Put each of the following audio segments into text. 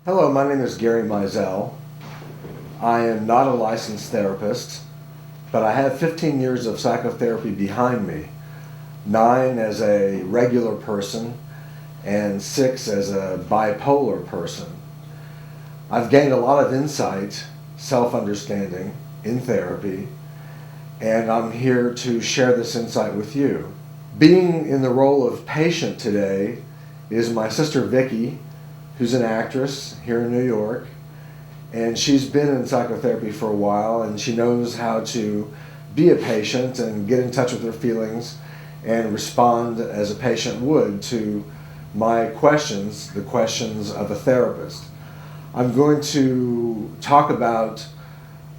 Hello, my name is Gary Mizell. I am not a licensed therapist, but I have 15 years of psychotherapy behind me, 9 as a regular person and 6 as a bipolar person. I've gained a lot of insight, self-understanding in therapy, and I'm here to share this insight with you. Being in the role of patient today is my sister Vicki, who's an actress here in New York, and she's been in psychotherapy for a while, and she knows how to be a patient and get in touch with her feelings and respond as a patient would to my questions, the questions of a therapist. I'm going to talk about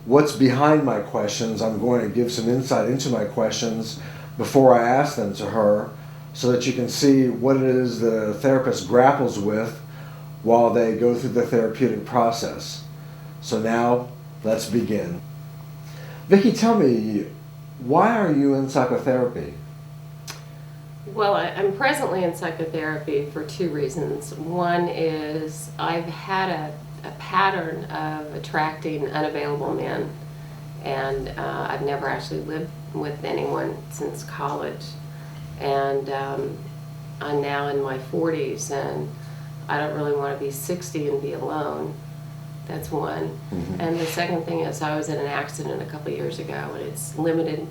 what's behind my questions. I'm going to give some insight into my questions before I ask them to her, so that you can see what it is the therapist grapples with while they go through the therapeutic process. So now, let's begin. Vicki, tell me, why are you in psychotherapy? Well, I'm presently in psychotherapy for 2 reasons. One is I've had a pattern of attracting unavailable men, and I've never actually lived with anyone since college. And I'm now in my 40s, and I don't really want to be 60 and be alone. That's one. Mm-hmm. And the second thing is I was in an accident a couple years ago, and it's limited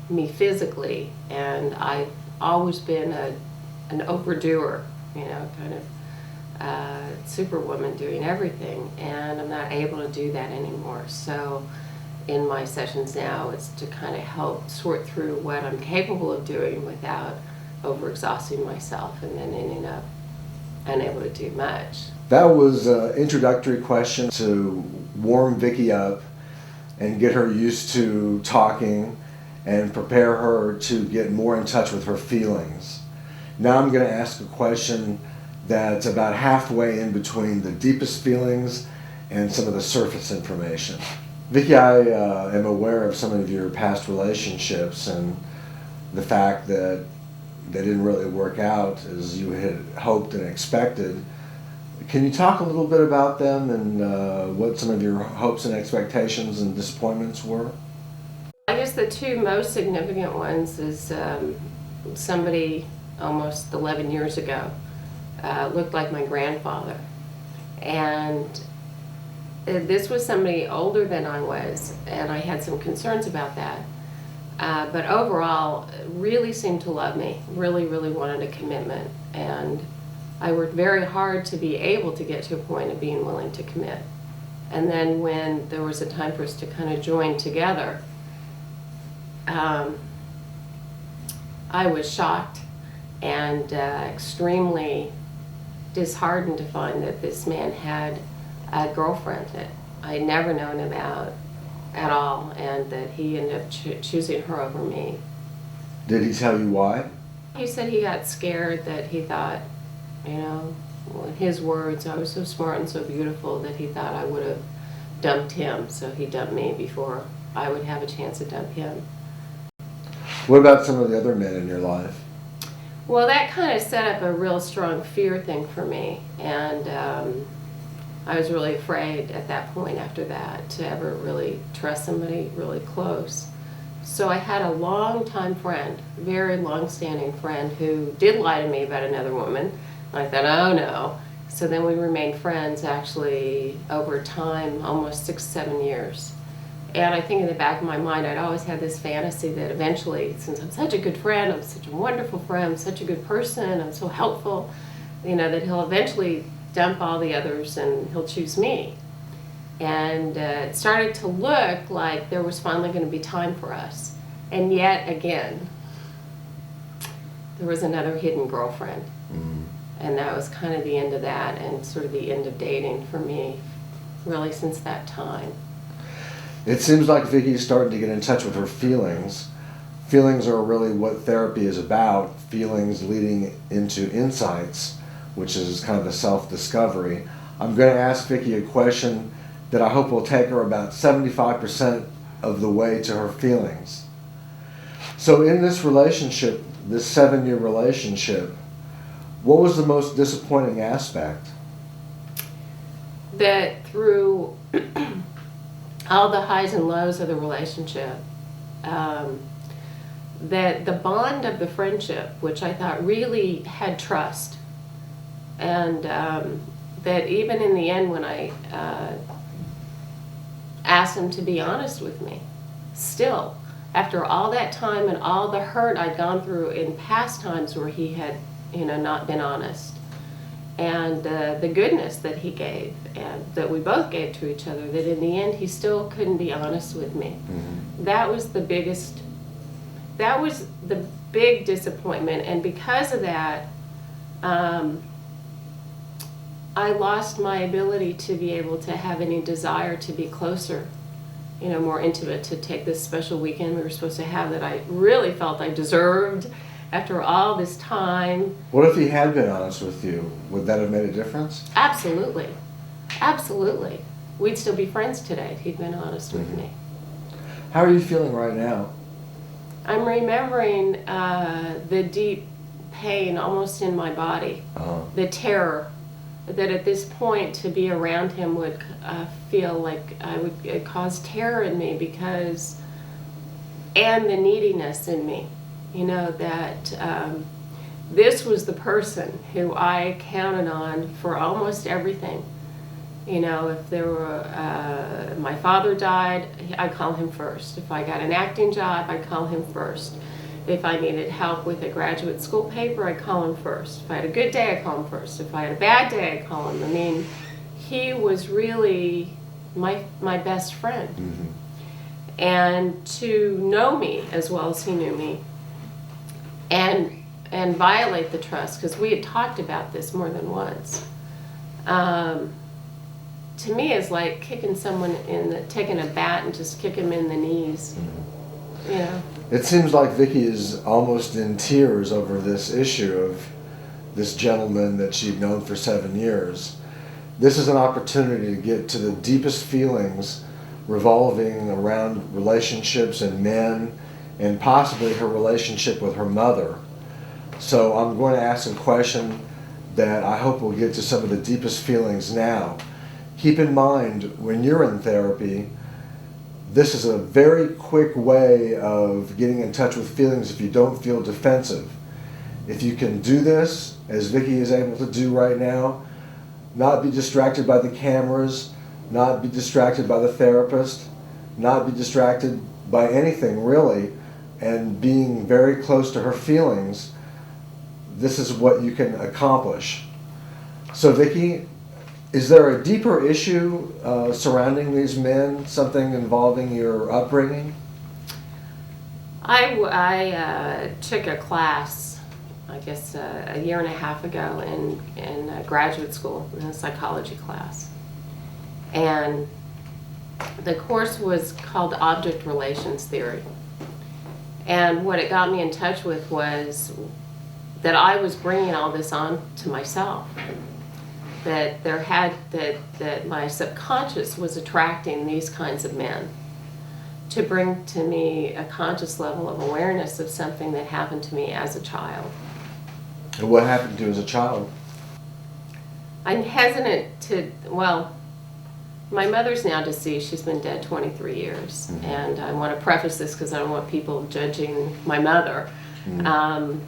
me physically, and I've always been an overdoer, kind of superwoman doing everything, and I'm not able to do that anymore. So in my sessions now, it's to kind of help sort through what I'm capable of doing without overexhausting myself and then ending up unable to do much. That was an introductory question to warm Vicki up and get her used to talking and prepare her to get more in touch with her feelings. Now I'm going to ask a question that's about halfway in between the deepest feelings and some of the surface information. Vicki, I am aware of some of your past relationships and the fact that they didn't really work out as you had hoped and expected. Can you talk a little bit about them and what some of your hopes and expectations and disappointments were? I guess the 2 most significant ones is somebody almost 11 years ago looked like my grandfather. And this was somebody older than I was, and I had some concerns about that. But overall, really seemed to love me, really wanted a commitment. And I worked very hard to be able to get to a point of being willing to commit. And then when there was a time for us to kind of join together, I was shocked and extremely disheartened to find that this man had a girlfriend that I'd never known about at all, and that he ended up choosing her over me. Did he tell you why? He said he got scared, that he thought, in his words, I was so smart and so beautiful that he thought I would have dumped him, so he dumped me before I would have a chance to dump him. What about some of the other men in your life? Well, that kind of set up a real strong fear thing for me, and I was really afraid at that point after that to ever really trust somebody really close. So I had a long-time friend, very long-standing friend, who did lie to me about another woman. And I thought, oh no. So then we remained friends actually over time, almost 6-7 years. And I think in the back of my mind, I'd always had this fantasy that eventually, since I'm such a good friend, I'm such a wonderful friend, I'm such a good person, I'm so helpful, that he'll eventually dump all the others and he'll choose me. And it started to look like there was finally going to be time for us. And yet again, there was another hidden girlfriend. Mm. And that was kind of the end of that, and sort of the end of dating for me, really, since that time. It seems like Vicki's starting to get in touch with her feelings. Feelings are really what therapy is about, feelings leading into insights, which is kind of a self-discovery. I'm going to ask Vicki a question that I hope will take her about 75% of the way to her feelings. So in this relationship, this 7-year relationship, what was the most disappointing aspect? that through all the highs and lows of the relationship, that the bond of the friendship, which I thought really had trust, and that even in the end when I asked him to be honest with me, still, after all that time and all the hurt I'd gone through in past times where he had, not been honest, and the goodness that he gave and that we both gave to each other, that in the end he still couldn't be honest with me. Mm-hmm. That was the big disappointment, and because of that, I lost my ability to be able to have any desire to be closer, more intimate, to take this special weekend we were supposed to have that I really felt I deserved after all this time. What if he had been honest with you? Would that have made a difference? Absolutely. Absolutely. We'd still be friends today if he'd been honest with me. How are you feeling right now? I'm remembering the deep pain almost in my body, the terror, that at this point to be around him would feel like it caused terror in me, because, and the neediness in me, that this was the person who I counted on for almost everything. If there were, my father died, I'd call him first. If I got an acting job, I'd call him first. If I needed help with a graduate school paper, I'd call him first. If I had a good day, I'd call him first. If I had a bad day, I'd call him. I mean, he was really my best friend. Mm-hmm. And to know me as well as he knew me, and violate the trust, because we had talked about this more than once, to me is like kicking someone taking a bat and just kick him in the knees. Mm-hmm. It seems like Vicki is almost in tears over this issue of this gentleman that she'd known for 7 years. This is an opportunity to get to the deepest feelings revolving around relationships and men, and possibly her relationship with her mother. So I'm going to ask a question that I hope will get to some of the deepest feelings now. Keep in mind, when you're in therapy, this is a very quick way of getting in touch with feelings if you don't feel defensive. If you can do this, as Vicki is able to do right now, not be distracted by the cameras, not be distracted by the therapist, not be distracted by anything really, and being very close to her feelings, this is what you can accomplish. So Vicki, is there a deeper issue surrounding these men, something involving your upbringing? I took a class, I guess a year and a half ago in graduate school, in a psychology class. And the course was called Object Relations Theory. And what it got me in touch with was that I was bringing all this on to myself. That that my subconscious was attracting these kinds of men to bring to me a conscious level of awareness of something that happened to me as a child. And what happened to you as a child? I'm hesitant to, well, my mother's now deceased. She's been dead 23 years. Mm-hmm. And I want to preface this because I don't want people judging my mother. Mm-hmm.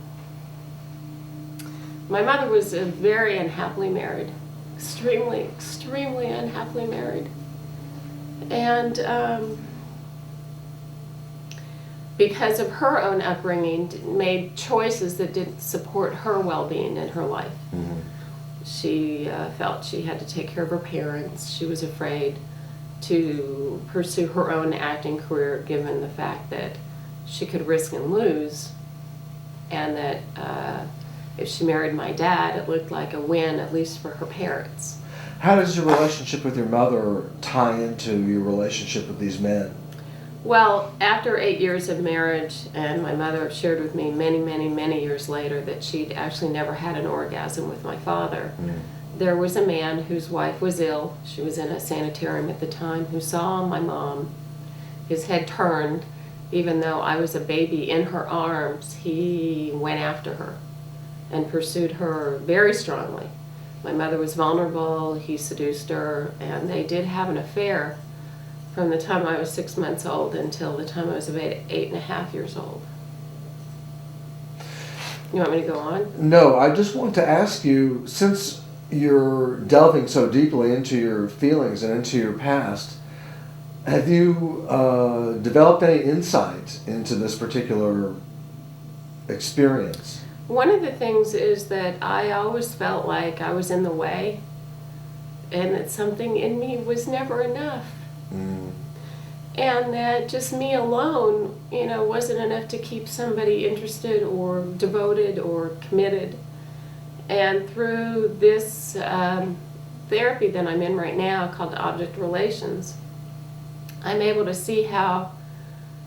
My mother was very unhappily married. Extremely, extremely unhappily married. And because of her own upbringing, made choices that didn't support her well-being in her life. Mm-hmm. She felt she had to take care of her parents. She was afraid to pursue her own acting career given the fact that she could risk and lose, and that if she married my dad, it looked like a win, at least for her parents. How does your relationship with your mother tie into your relationship with these men? Well, after 8 years of marriage, and my mother shared with me many, many, many years later that she'd actually never had an orgasm with my father, there was a man whose wife was ill. She was in a sanitarium at the time, who saw my mom. His head turned. Even though I was a baby in her arms, he went after her and pursued her very strongly. My mother was vulnerable, he seduced her, and they did have an affair from the time I was 6 months old until the time I was about 8.5 years old. You want me to go on? No, I just want to ask you, since you're delving so deeply into your feelings and into your past, have you developed any insight into this particular experience? One of the things is that I always felt like I was in the way and that something in me was never enough. Mm. And that just me alone, wasn't enough to keep somebody interested or devoted or committed. And through this therapy that I'm in right now called Object Relations, I'm able to see how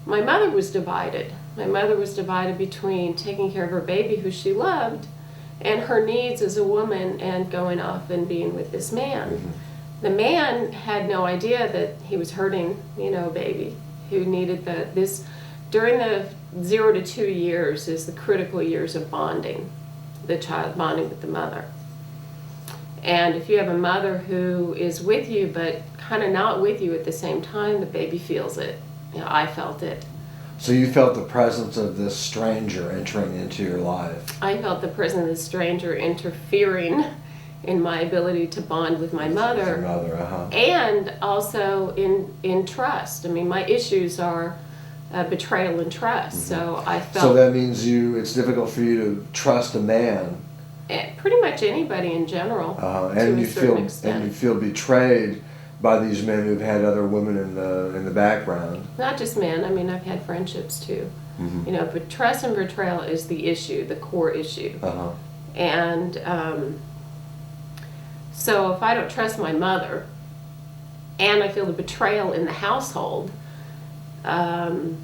my mother was divided. My mother was divided between taking care of her baby who she loved and her needs as a woman and going off and being with this man. Mm-hmm. The man had no idea that he was hurting, a baby who needed this. During the 0 to 2 years is the critical years of bonding, the child bonding with the mother. And if you have a mother who is with you but kind of not with you at the same time, the baby feels it. I felt it. So you felt the presence of this stranger entering into your life. I felt the presence of this stranger interfering in my ability to bond with my mother. With your mother, uh-huh. And also in trust. I mean, my issues are betrayal and trust. Mm-hmm. So I felt... So that means it's difficult for you to trust a man. Pretty much anybody in general, and to you a certain feel extent. And you feel betrayed by these men who've had other women in the background. Not just men. I mean, I've had friendships too. Mm-hmm. But trust and betrayal is the issue, the core issue. Uh-huh. And so if I don't trust my mother, and I feel the betrayal in the household, that's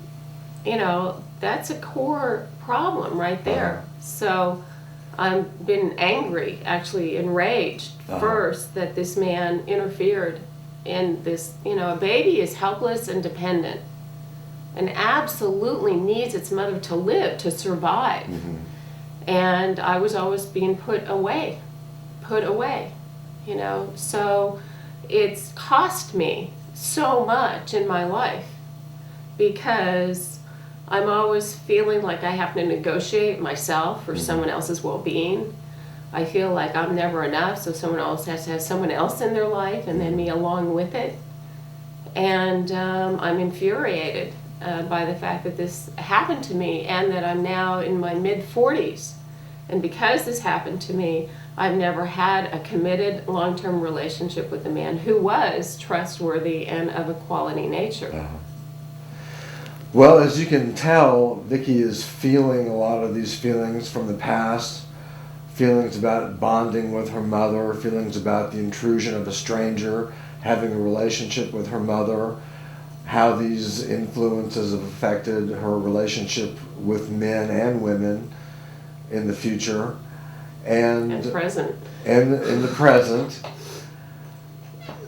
a core problem right there. Uh-huh. So I've been angry, actually enraged first that this man interfered in this. A baby is helpless and dependent and absolutely needs its mother to live, to survive. Mm-hmm. And I was always being put away. So it's cost me so much in my life because I'm always feeling like I have to negotiate myself for someone else's well-being. I feel like I'm never enough, so someone else has to have someone else in their life and then me along with it. And I'm infuriated by the fact that this happened to me and that I'm now in my mid-40s. And because this happened to me, I've never had a committed long-term relationship with a man who was trustworthy and of a quality nature. Uh-huh. Well, as you can tell, Vicki is feeling a lot of these feelings from the past, feelings about bonding with her mother, feelings about the intrusion of a stranger, having a relationship with her mother, how these influences have affected her relationship with men and women in the future and present. And in the present.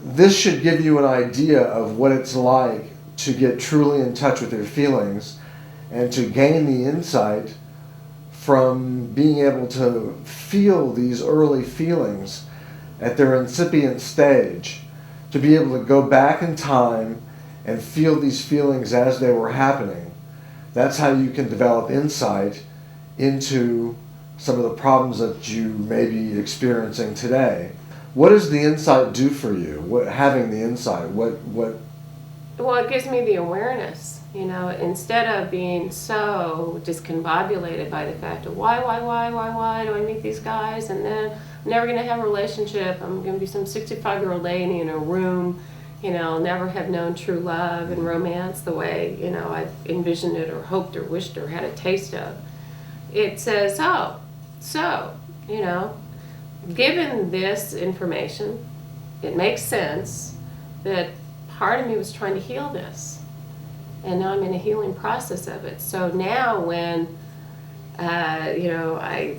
This should give you an idea of what it's like to get truly in touch with your feelings and to gain the insight from being able to feel these early feelings at their incipient stage, to be able to go back in time and feel these feelings as they were happening. That's how you can develop insight into some of the problems that you may be experiencing today. What does the insight do for you? Having the insight, what? Well, it gives me the awareness, instead of being so discombobulated by the fact of why do I meet these guys and then I'm never going to have a relationship, I'm going to be some 65-year-old lady in a room, I'll never have known true love and romance the way, I've envisioned it or hoped or wished or had a taste of. It says, given this information, it makes sense that part of me was trying to heal this. And now I'm in a healing process of it. So now when,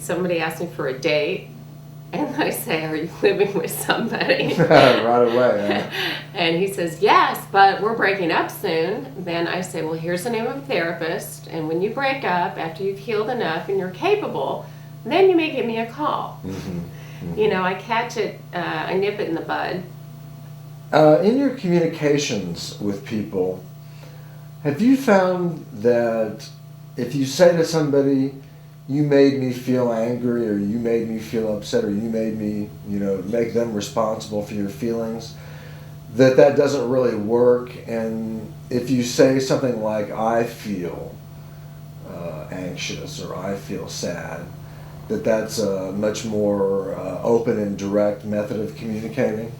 somebody asks me for a date, and I say, are you living with somebody? Right away. And he says, yes, but we're breaking up soon. Then I say, well, here's the name of a therapist. And when you break up, after you've healed enough and you're capable, then you may give me a call. Mm-hmm. You know, I catch it, I nip it in the bud. In your communications with people, have you found that if you say to somebody, you made me feel angry, or you made me feel upset, or you made me, make them responsible for your feelings, that doesn't really work? And if you say something like, I feel anxious, or I feel sad, that's a much more open and direct method of communicating?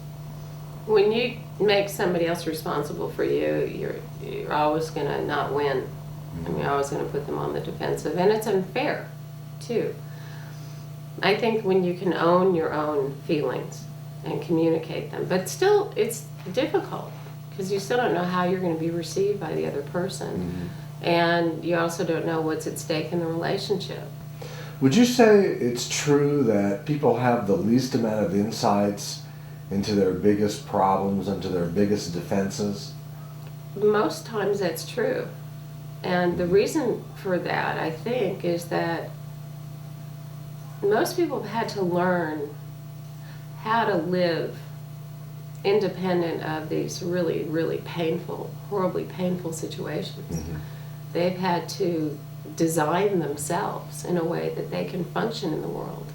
When you make somebody else responsible for you, you're always going to not win. I mean, you're always going to put them on the defensive, and it's unfair, too. I think when you can own your own feelings and communicate them, but still it's difficult because you still don't know how you're going to be received by the other person, and you also don't know what's at stake in the relationship. Would you say it's true that people have the least amount of insights into their biggest problems, into their biggest defenses? Most times that's true. And the reason for that, I think, is that most people have had to learn how to live independent of these really, really painful, horribly painful situations. They've had to design themselves in a way that they can function in the world.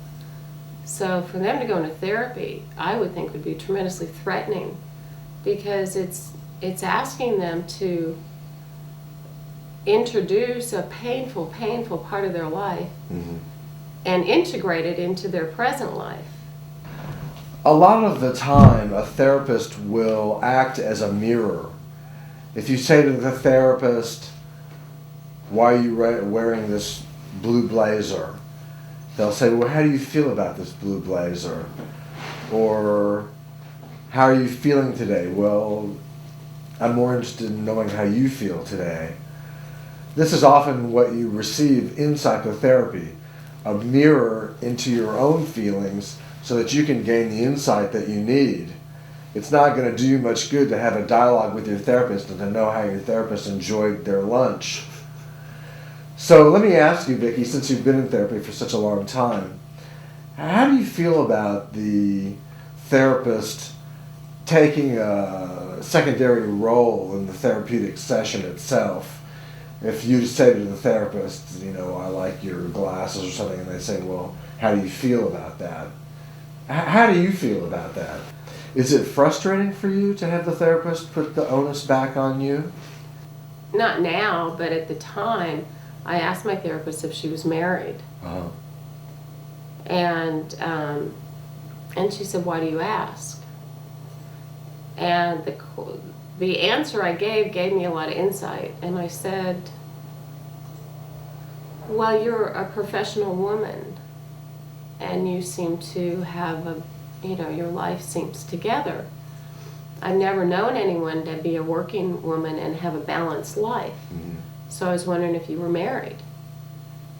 So for them to go into therapy, I would think would be tremendously threatening, because it's asking them to introduce a painful part of their life and integrate it into their present life. A lot of the time, a therapist will act as a mirror. If you say to the therapist, why are you wearing this blue blazer? They'll say, well, how do you feel about this blue blazer? Or, how are you feeling today? Well, I'm more interested in knowing how you feel today. This is often what you receive in psychotherapy, a mirror into your own feelings so that you can gain the insight that you need. It's not going to do you much good to have a dialogue with your therapist and to know how your therapist enjoyed their lunch. So let me ask you, Vicki, since you've been in therapy for such a long time, how do you feel about the therapist taking a secondary role in the therapeutic session itself? If you say to the therapist, I like your glasses or something, and they say, well, how do you feel about that? How do you feel about that? Is it frustrating for you to have the therapist put the onus back on you? Not now, but at the time, I asked my therapist if she was married. And she said, why do you ask? And the answer I gave me a lot of insight. And I said, well, you're a professional woman, and you seem to have your life seems together. I've never known anyone to be a working woman and have a balanced life. So I was wondering if you were married.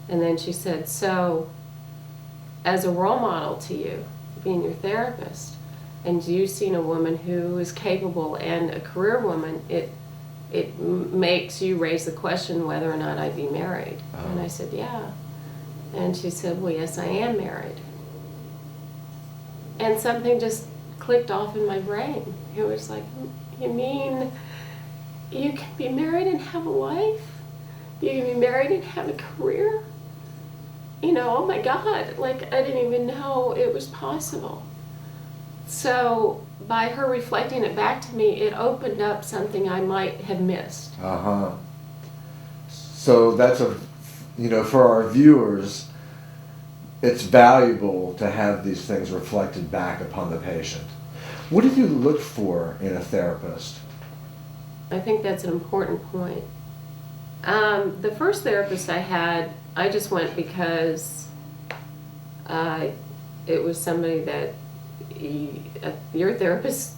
And then she said, so as a role model to you, being your therapist, and you've seen a woman who is capable and a career woman, it makes you raise the question whether or not I'd be married. And I said, yeah. And she said, well, yes, I am married. And something just clicked off in my brain. It was like, you mean you can be married and have a life? You can be married and have a career? Oh my God, like I didn't even know it was possible. So by her reflecting it back to me, it opened up something I might have missed. So that's for our viewers, it's valuable to have these things reflected back upon the patient. What do you look for in a therapist? I think that's an important point. The first therapist I had, I just went because it was somebody that your therapist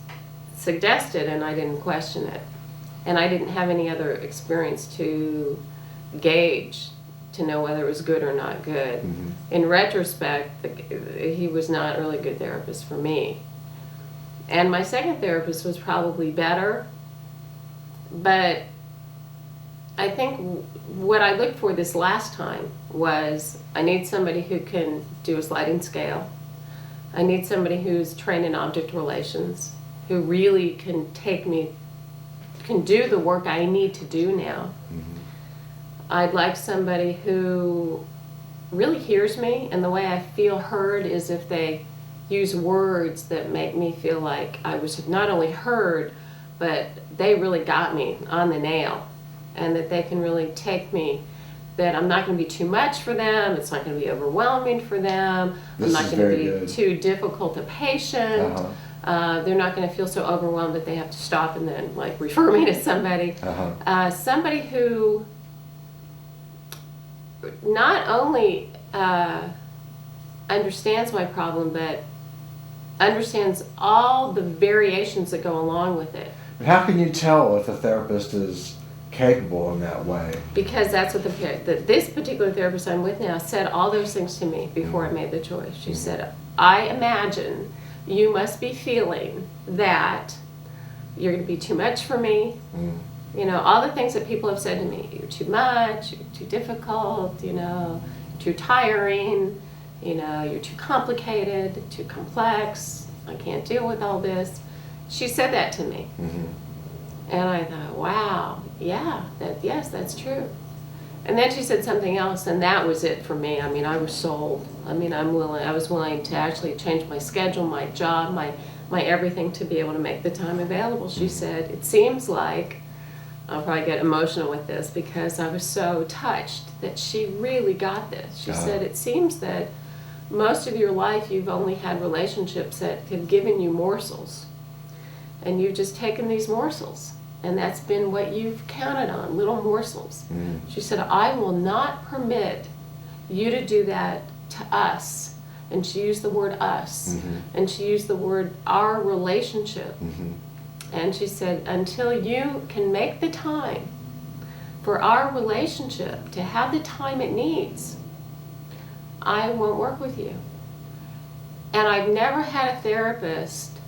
suggested, and I didn't question it. And I didn't have any other experience to gauge to know whether it was good or not good. In retrospect, he was not really a good therapist for me. And my second therapist was probably better, but I think what I looked for this last time was I need somebody who can do a sliding scale, I need somebody who's trained in object relations, who really can do the work I need to do now. I'd like somebody who really hears me, and the way I feel heard is if they use words that make me feel like I was not only heard, but they really got me on the nail, and that they can really take me, that I'm not going to be too much for them, it's not going to be overwhelming for them, I'm not going to be too difficult a patient. They're not going to feel so overwhelmed that they have to stop and then like refer me to somebody. Somebody who not only understands my problem, but understands all the variations that go along with it. But how can you tell if a therapist is capable in that way? Because that's what this particular therapist I'm with now said all those things to me before I made the choice. She said, I imagine you must be feeling that you're going to be too much for me. You know, all the things that people have said to me. You're too much, you're too difficult, you know, too tiring, you know, you're too complicated, too complex, I can't deal with all this. She said that to me. And I thought, wow, yeah, yes, that's true. And then she said something else, and that was it for me. I mean, I was sold. I mean, I was willing to actually change my schedule, my job, my everything to be able to make the time available. She said, it seems like, I'll probably get emotional with this because I was so touched that she really got this. She said, it seems that most of your life you've only had relationships that have given you morsels. And you've just taken these morsels. And that's been what you've counted on, little morsels. She said, I will not permit you to do that to us. And she used the word us. And she used the word our relationship. And she said, until you can make the time for our relationship to have the time it needs, I won't work with you. And I've never had a therapist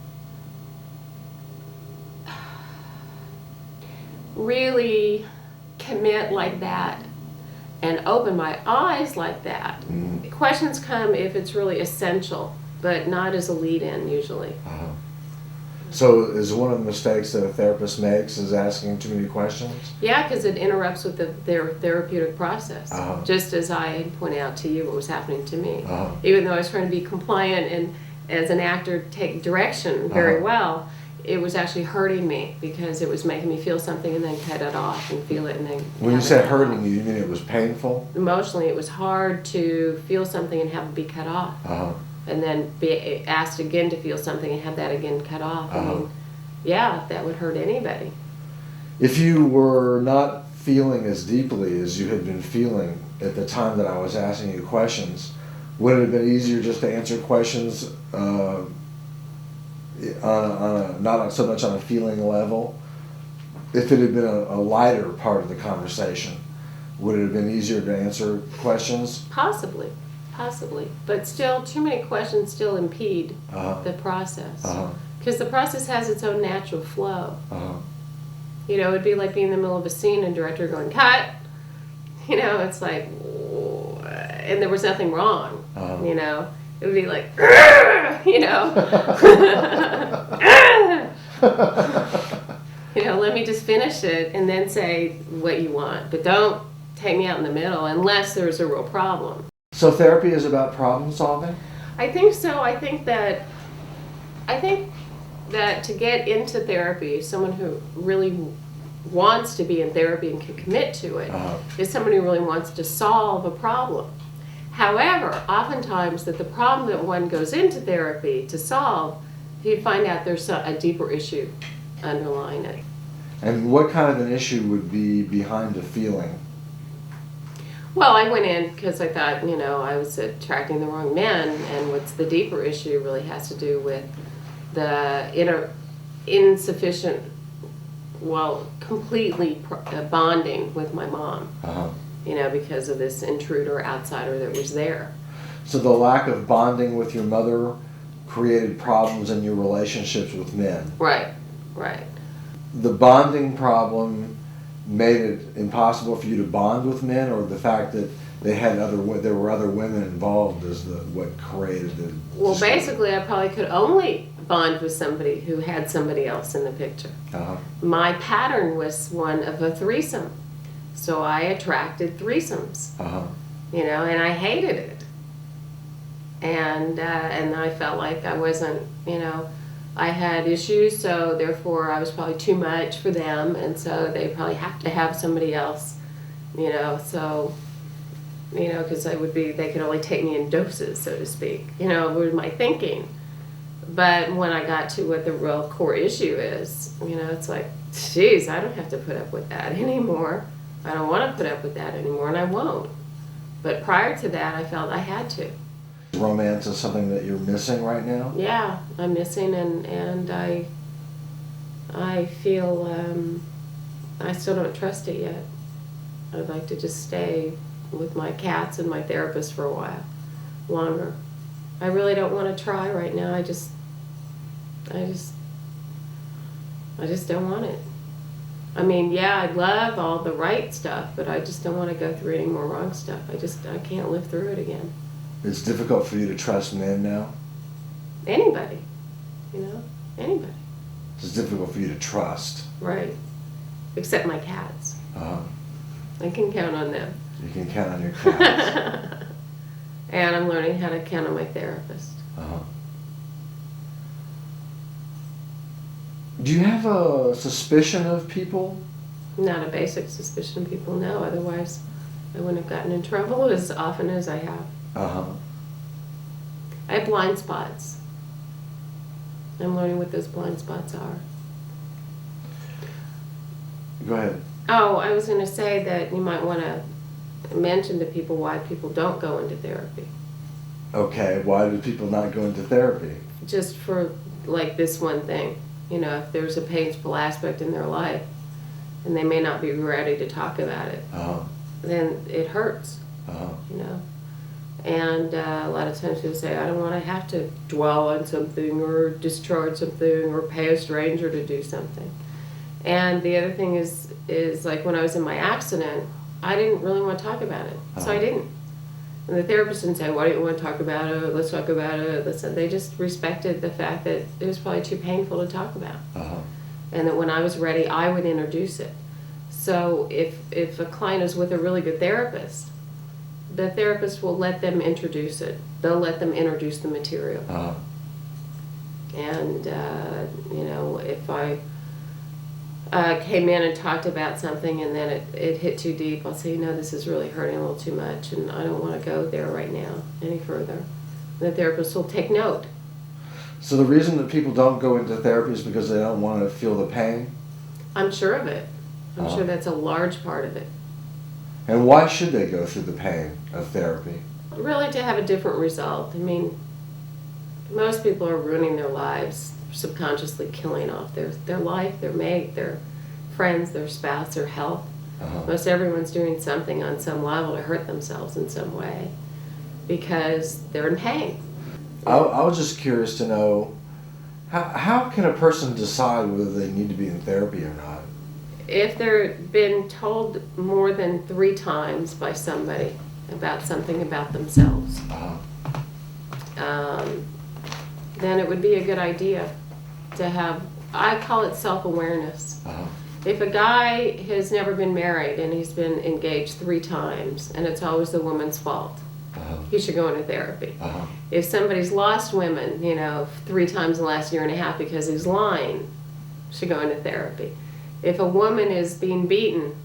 really commit like that and open my eyes like that. Questions come if it's really essential, but not as a lead-in usually. So is one of the mistakes that a therapist makes is asking too many questions? Yeah, because it interrupts with their therapeutic process. Just as I pointed out to you what was happening to me. Even though I was trying to be compliant and as an actor take direction very well, it was actually hurting me because it was making me feel something and then cut it off and feel it and then When you said hurting you mean it was painful? Emotionally, it was hard to feel something and have it be cut off. And then be asked again to feel something and have that again cut off. I mean, yeah, that would hurt anybody. If you were not feeling as deeply as you had been feeling at the time that I was asking you questions, would it have been easier just to answer questions not so much on a feeling level? If it had been a lighter part of the conversation, would it have been easier to answer questions? Possibly. But still, too many questions still impede the process. Because the process has its own natural flow. You know, it'd be like being in the middle of a scene and director going, cut! You know, it's like, and there was nothing wrong, you know. It would be like, you know. You know, let me just finish it and then say what you want. But don't take me out in the middle unless there's a real problem. So therapy is about problem solving? I think so. I think that to get into therapy, someone who really wants to be in therapy and can commit to it is someone who really wants to solve a problem. However, oftentimes that the problem that one goes into therapy to solve, you find out there's a deeper issue underlying it. And what kind of an issue would be behind the feeling? Well, I went in because I thought, you know, I was attracting the wrong men, and what's the deeper issue really has to do with the insufficient, well, completely bonding with my mom. You know, because of this intruder, outsider that was there. So the lack of bonding with your mother created problems in your relationships with men. Right. The bonding problem made it impossible for you to bond with men, or the fact that there were other women involved as what created the. Well, basically, I probably could only bond with somebody who had somebody else in the picture. Uh-huh. My pattern was one of a threesome, so I attracted threesomes. Uh-huh. You know, and I hated it, and I felt like I wasn't, you know, I had issues, so therefore I was probably too much for them, and so they probably have to have somebody else, you know, so, you know, because they could only take me in doses, so to speak, you know, was my thinking. But when I got to what the real core issue is, you know, it's like, geez, I don't have to put up with that anymore. I don't want to put up with that anymore, and I won't. But prior to that, I felt I had to. Romance is something that you're missing right now? Yeah, I'm missing, and I feel I still don't trust it yet. I'd like to just stay with my cats and my therapist for a while longer. I really don't want to try right now. I just don't want it. I mean, yeah, I love all the right stuff, but I just don't want to go through any more wrong stuff. I can't live through it again. It's difficult for you to trust men now? Anybody, you know, anybody. It's difficult for you to trust. Right. Except my cats. Uh-huh. I can count on them. You can count on your cats. And I'm learning how to count on my therapist. Uh-huh. Do you have a suspicion of people? Not a basic suspicion of people, no. Otherwise, I wouldn't have gotten in trouble as often as I have. Uh-huh. I have blind spots. I'm learning what those blind spots are. Go ahead. Oh, I was going to say that you might want to mention to people why people don't go into therapy. Okay, why do people not go into therapy? Just for, like, this one thing. You know, if there's a painful aspect in their life and they may not be ready to talk about it, then it hurts, you know. And a lot of times people say, I don't want to have to dwell on something or discharge something or pay a stranger to do something. And the other thing is like when I was in my accident, I didn't really want to talk about it, so I didn't. And the therapist didn't say, why don't you want to talk about it? Let's talk about it. They just respected the fact that it was probably too painful to talk about. And that when I was ready, I would introduce it. So if a client is with a really good therapist, the therapist will let them introduce it. They'll let them introduce the material. And, you know, if I came in and talked about something and then it hit too deep, I'll say, no, this is really hurting a little too much and I don't want to go there right now any further. And the therapist will take note. So the reason that people don't go into therapy is because they don't want to feel the pain? I'm sure of it. I'm sure that's a large part of it. And why should they go through the pain of therapy? Really to have a different result. I mean, most people are ruining their lives, subconsciously killing off their life, their mate, their friends, their spouse, their health. Most everyone's doing something on some level to hurt themselves in some way because they're in pain. I was just curious to know, how can a person decide whether they need to be in therapy or not? If they're been told more than 3 times by somebody about something about themselves, then it would be a good idea to have, I call it self-awareness. If a guy has never been married and he's been engaged 3 times and it's always the woman's fault, he should go into therapy. If somebody's lost women, you know, 3 times in the last year and a half because he's lying, should go into therapy. If a woman is being beaten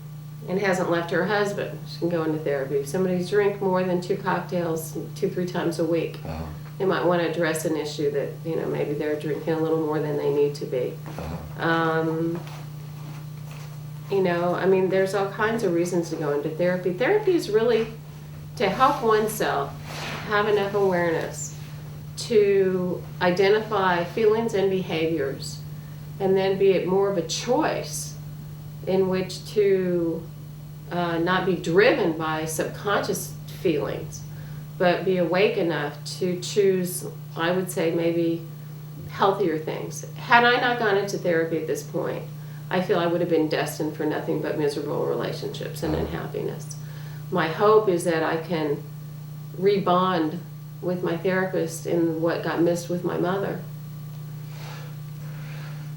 and hasn't left her husband, she can go into therapy. If somebody's drink more than 2 cocktails 2-3 times a week, they might want to address an issue that, you know, maybe they're drinking a little more than they need to be. You know, I mean, there's all kinds of reasons to go into therapy. Therapy is really to help oneself have enough awareness to identify feelings and behaviors and then be it more of a choice in which to not be driven by subconscious feelings, but be awake enough to choose, I would say, maybe healthier things. Had I not gone into therapy at this point, I feel I would have been destined for nothing but miserable relationships and unhappiness. my hope is that I can rebond with my therapist in what got missed with my mother.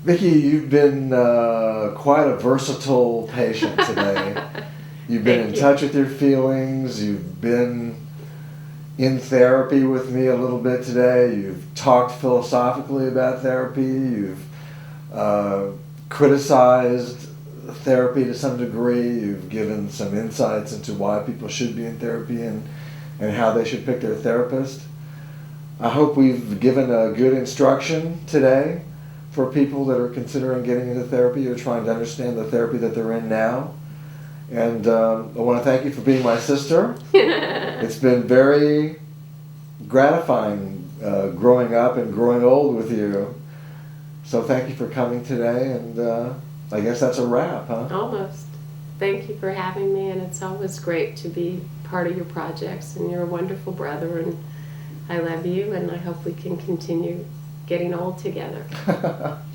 Vicki, you've been quite a versatile patient today. You've been in touch with your feelings. You've been in therapy with me a little bit today. You've talked philosophically about therapy. You've criticized therapy to some degree. You've given some insights into why people should be in therapy and how they should pick their therapist. I hope we've given a good instruction today for people that are considering getting into therapy or trying to understand the therapy that they're in now. And I want to thank you for being my sister. It's been very gratifying growing up and growing old with you. So thank you for coming today, and I guess that's a wrap, huh? Almost. Thank you for having me, and it's always great to be part of your projects, and you're a wonderful brother, and I love you, and I hope we can continue getting old together. Thank